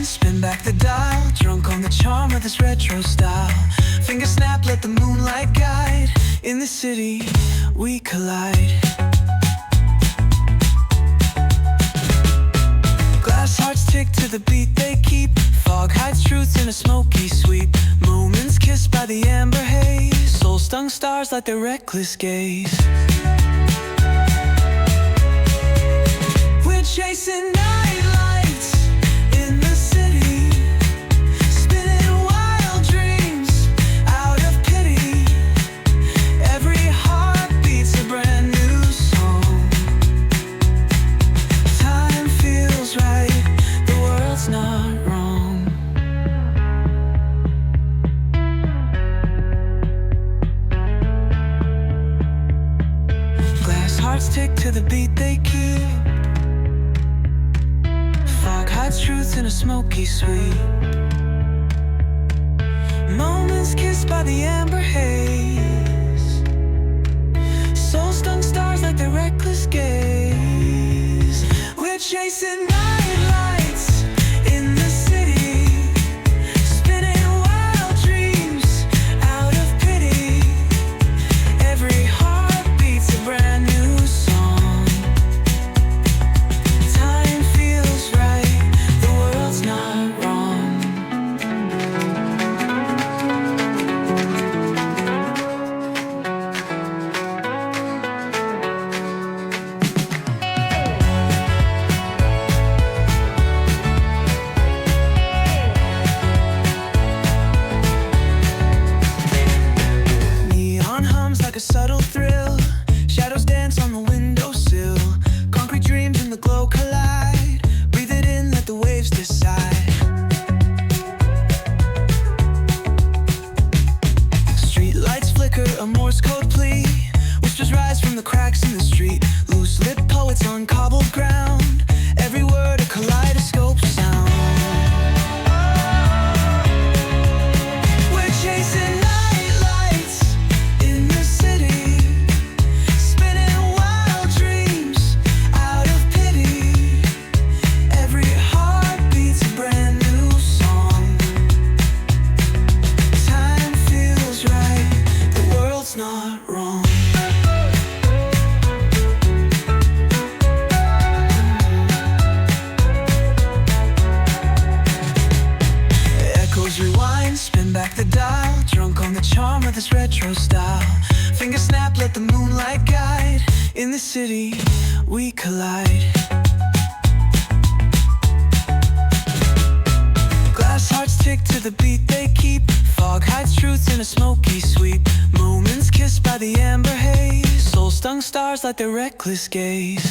spin back the dial, drunk on the charm of this retro style. Finger snap, let the moonlight guide. In the city, we collide. Glass hearts tick to the beat they keep. Fog hides truth in a smoky sweep. Moments kissed by the amber haze. Soul-stung stars like their reckless gaze. We're chasing night lights in the city, spinning wild dreams out of pity. Every heart beats a brand new song. Time feels right, the world's not wrong. Glass hearts tick to the beat they keep. Fog hides truth in a smoky sweep. Moments kissed by the amber haze. Soul-stung stars like their reckless gaze. We're chasing night lights in the city, spinning wild dreams out of pity. Every heart beats a brand new song. Time feels right, the world's not wrong. Neon hums like a subtle thrill. Shadows dance on the windowsill. Concrete dreams in the glow collide. Breathe it in, let the waves decide. Street lights flicker, a Morse code plea. Whispers rise from the cracks in the street. Loose lit poets on cobbled ground. Every word a kaleidoscope sound. We're chasing night lights in the city, spinning wild dreams out of pity. Every heart beats a brand new song. Time feels right, the world's not wrong. Echoes rewind, spin back the dial, drunk on the charm of this retro style. Finger snap, let the moonlight guide. In the city, we collide. Glass hearts tick to the beat they keep. Fog hides truth in a smoky sweep. Moments kissed by the amber haze. Soul-stung stars like their reckless gaze.